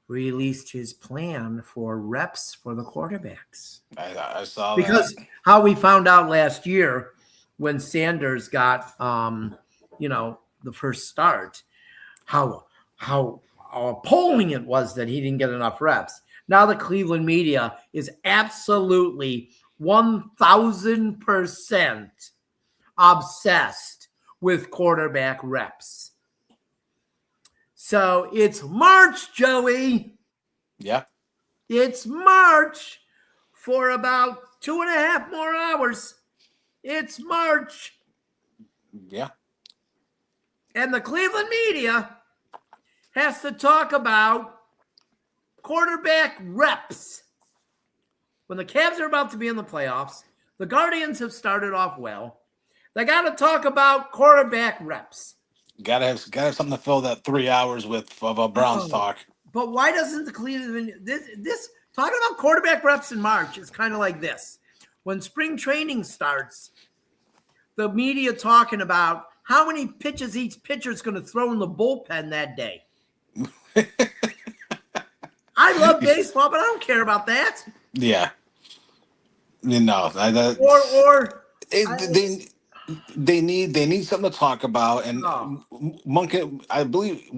released his plan for reps for the quarterbacks. I saw because that. How we found out last year when Sanders got, the first start, how appalling it was that he didn't get enough reps. Now the Cleveland media is absolutely 1,000% obsessed with quarterback reps. So it's March, Joey. Yeah. It's March for about 2.5 more hours. It's March. Yeah. And the Cleveland media has to talk about quarterback reps. When the Cavs are about to be in the playoffs, the Guardians have started off well. They got to talk about quarterback reps. Gotta have something to fill that 3 hours of a Browns talk. But why doesn't the Cleveland this talking about quarterback reps in March is kind of like this? When spring training starts, the media talking about how many pitches each pitcher is going to throw in the bullpen that day. I love baseball, but I don't care about that. Yeah. They need something to talk about, and Monken, I believe,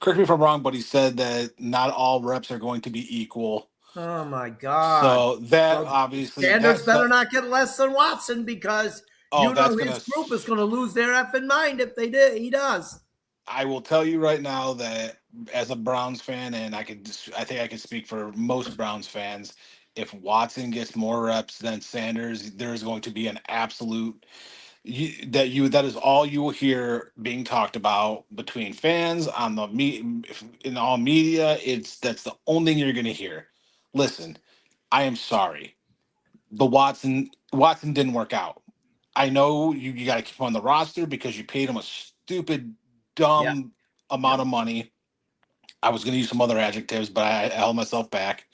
correct me if I'm wrong, but he said that not all reps are going to be equal. Oh my God. So that Well, obviously Sanders that's better not get less than Watson because that's his gonna. group is going to lose their effing mind if they did. He does. I will tell you right now that as a Browns fan, and I think I can speak for most Browns fans. If Watson gets more reps than Sanders, there is going to be an absolute that is all you will hear being talked about between fans on the in all media. That's the only thing you're going to hear. Listen, I am sorry. The Watson didn't work out. I know you got to keep him on the roster because you paid him a stupid, Yeah. dumb amount Yeah. of money. I was going to use some other adjectives, but I held myself back.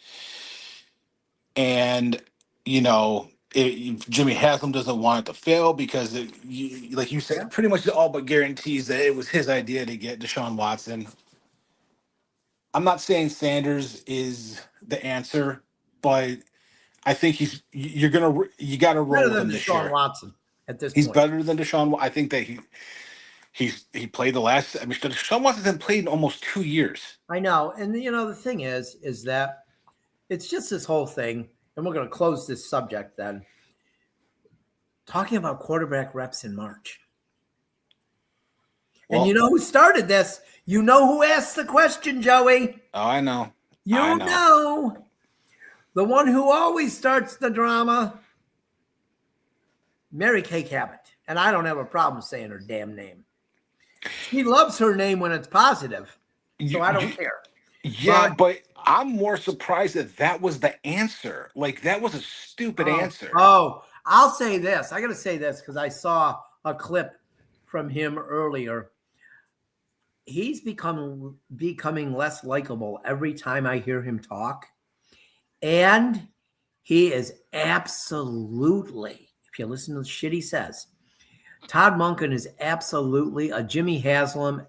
And if Jimmy Haslam doesn't want it to fail because, like you said, Yeah. pretty much all but guarantees that it was his idea to get DeShaun Watson. I'm not saying Sanders is the answer, but I think you got to roll Better with than him this Deshaun year. Watson at this He's point. better than Deshaun. I think that he played the last. I mean, Deshaun Watson hasn't played in almost 2 years. I know. And the thing is that it's just this whole thing. And we're going to close this subject then. Talking about quarterback reps in March. Well, and you know who started this? You know who asked the question, Joey? Oh, I know. You know. The one who always starts the drama, Mary Kay Cabot. And I don't have a problem saying her damn name. She loves her name when it's positive. So I don't care. Yeah, but I'm more surprised that was the answer. Like, that was a stupid answer. Oh, I'll say this. I got to say this because I saw a clip from him earlier. He's becoming less likable every time I hear him talk. And he is absolutely, if you listen to the shit he says, Todd Monken is absolutely a Jimmy Haslam,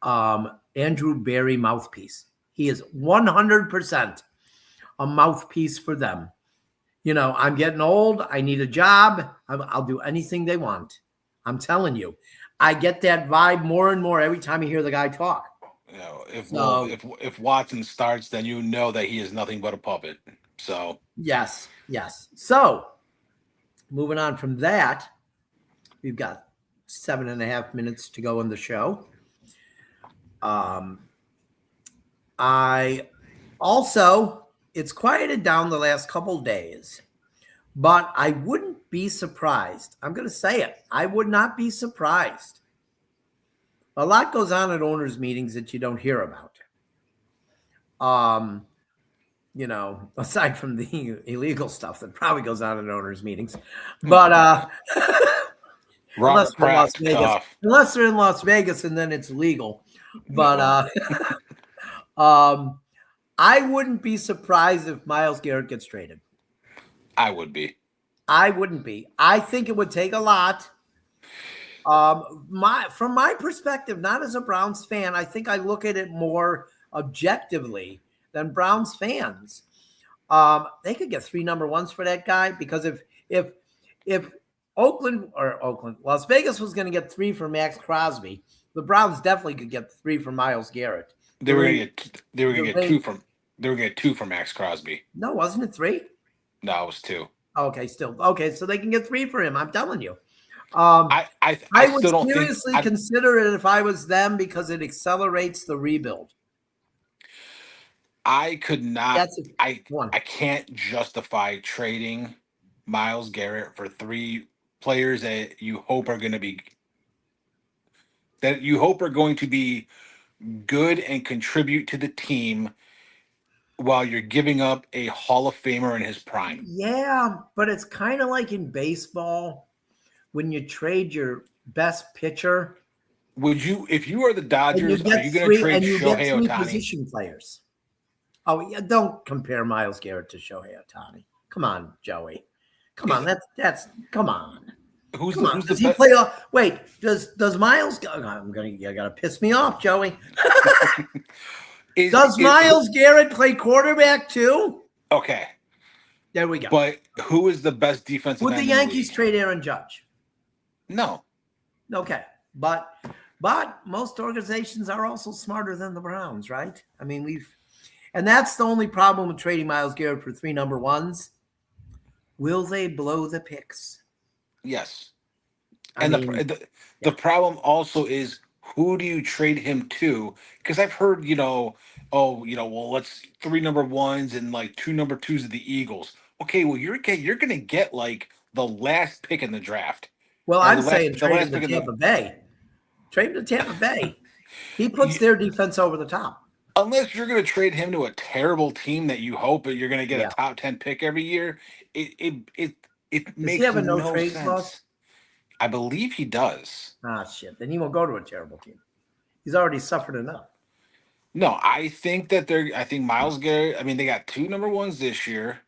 Andrew Berry mouthpiece. He is 100% a mouthpiece for them. I'm getting old. I need a job. I'll do anything they want. I'm telling you. I get that vibe more and more every time I hear the guy talk. If Watson starts, then you know that he is nothing but a puppet. So yes. So moving on from that, we've got 7.5 minutes to go in the show. It's quieted down the last couple days, but I wouldn't be surprised. I'm going to say it. I would not be surprised. A lot goes on at owners' meetings that you don't hear about. Aside from the illegal stuff that probably goes on at owners' meetings. But unless they're in Las Vegas and then it's legal. But I wouldn't be surprised if Myles Garrett gets traded. I would be. I wouldn't be. I think it would take a lot. From my perspective, not as a Browns fan, I think I look at it more objectively than Browns fans. They could get 3 number ones for that guy because if Las Vegas was going to get 3 for Max Crosby, the Browns definitely could get 3 for Myles Garrett. They were going to get 2 from Max Crosby. No, wasn't it 3? No, it was 2. Okay, still okay. So they can get 3 for him. I'm telling you. I would seriously consider it if I was them because it accelerates the rebuild. I could not. I can't justify trading Myles Garrett for 3 players that you hope are going to be good and contribute to the team while you're giving up a Hall of Famer in his prime. Yeah, but it's kind of like in baseball when you trade your best pitcher. Would you, if you are the Dodgers, are you going to trade Shohei Ohtani? Position players. Oh, yeah, don't compare Myles Garrett to Shohei Ohtani. Come on, Joey. Come on, that's come on. Does he play off? Wait, does Myles? You gotta piss me off, Joey. Does Myles Garrett play quarterback too? Okay, there we go. But who is the best defensive? Would the Yankees trade Aaron Judge? No. Okay, but most organizations are also smarter than the Browns, right? I mean, And that's the only problem with trading Myles Garrett for 3 number ones. Will they blow the picks? Yes. I And mean, the problem also is, who do you trade him to? Because I've heard, well, let's 3 number ones and like 2 number twos of the Eagles. Okay, well, you're going to get like the last pick in the draft, well, or I'm saying the trade him last to pick in the. Tampa Bay. Trade him to Tampa Bay. He puts their defense over the top. Unless you're going to trade him to a terrible team that you hope that you're going to get a Yeah. top 10 pick every year, it Does he makes have a no no trade clause? sense. I believe he does. Ah, shit. Then he won't go to a terrible team. He's already suffered enough. No, I think Miles Garrett, I mean, they got 2 number ones this year.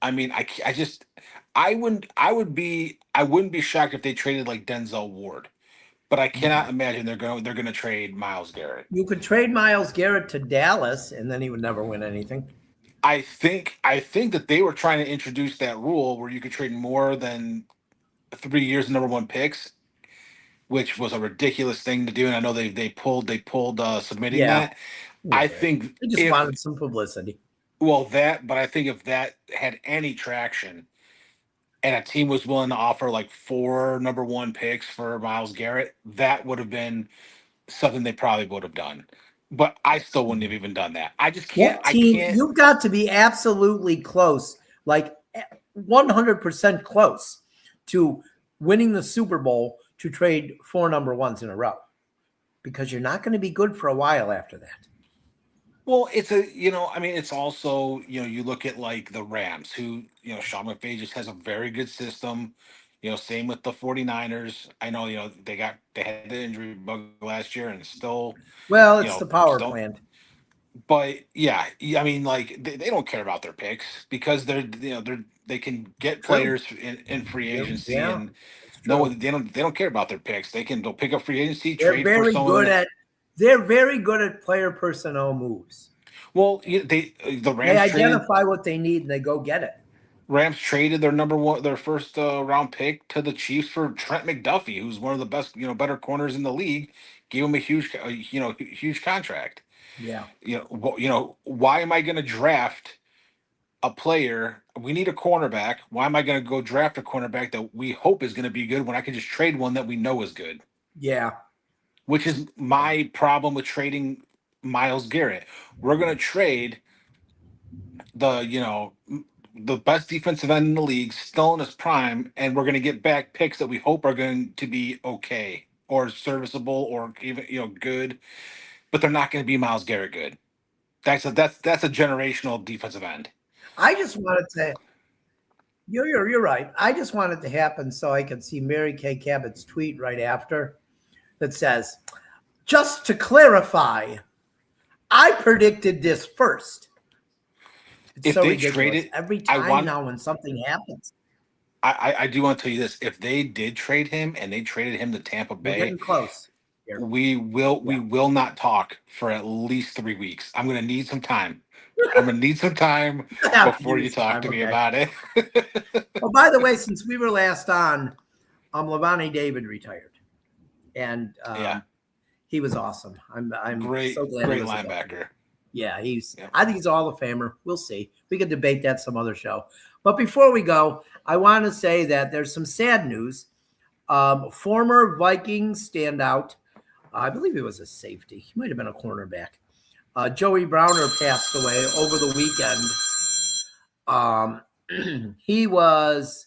I mean, I wouldn't be shocked if they traded like Denzel Ward, but I cannot imagine they're going to trade Miles Garrett. You could trade Myles Garrett to Dallas, and then he would never win anything. I think that they were trying to introduce that rule where you could trade more than 3 years of number one picks, which was a ridiculous thing to do. And I know they pulled submitting Yeah. that. I think They just wanted some publicity. but I think if that had any traction and a team was willing to offer like 4 number one picks for Miles Garrett, that would have been something they probably would have done. But I still wouldn't have even done that. I just can't. What team? I can't. You've got to be absolutely close, like 100% close to winning the Super Bowl to trade 4 number ones in a row, because you're not going to be good for a while after that. Well, it's also, you look at like the Rams, who, Sean McVay just has a very good system. Same with the 49ers. I know, they had the injury bug last year and still, Well, it's the power still, plant. but yeah, I mean, like they don't care about their picks because they can get True. players in free agency, Yeah, and no, they don't care about their picks. They'll pick up free agency, They're trade for very someone. they're very good at player personnel moves. Well, the Rams They identify what they need and they go get it. Rams traded their first round pick to the Chiefs for Trent McDuffie, who's one of the best, better corners in the league. Gave him a huge contract. Yeah. Why am I going to draft a player? We need a cornerback. Why am I going to go draft a cornerback that we hope is going to be good when I can just trade one that we know is good? Yeah. Which is my problem with trading Myles Garrett. We're going to trade the best defensive end in the league, still in his prime, and we're going to get back picks that we hope are going to be okay or serviceable or even good, but they're not going to be Myles Garrett good. That's a generational defensive end. I just wanted to. You're right. I just want it to happen so I can see Mary Kay Cabot's tweet right after that says, "Just to clarify, I predicted this first." It's if so they ridiculous. traded Every time now when something happens, I do want to tell you this: if they did trade him and they traded him to Tampa we're Bay, getting close. Here. we will not talk for at least 3 weeks. I'm going to need some time. I'm going to need some time before you talk to me about it. Oh, by the way, since we were last on, Levante David retired, and he was awesome. I'm great, so glad great he was linebacker. Yeah, I think he's a Hall of Famer. We'll see. We could debate that some other show. But before we go, I want to say that there's some sad news. Former Vikings standout, I believe he was a safety. He might have been a cornerback. Joey Browner passed away over the weekend. He was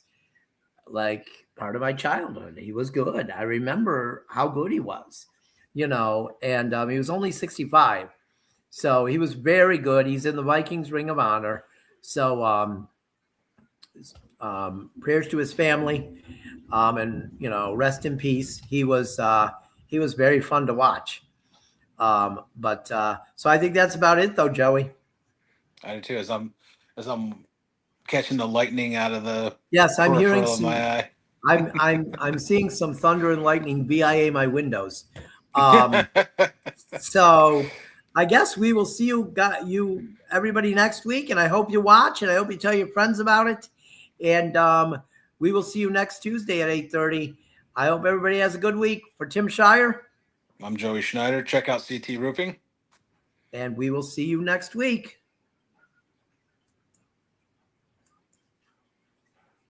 like part of my childhood. He was good. I remember how good he was, and he was only 65. So he was very good. He's in the Vikings Ring of Honor. So prayers to his family, and rest in peace. He was very fun to watch. But so I think that's about it, though, Joey. I do too. As I'm catching the lightning out of the I'm hearing of my eye. I'm seeing some thunder and lightning via my windows. So I guess we will see you everybody next week, and I hope you watch, and I hope you tell your friends about it. And we will see you next Tuesday at 8:30. I hope everybody has a good week. For Tim Shire, I'm Joey Schneider. Check out CT Roofing. And we will see you next week.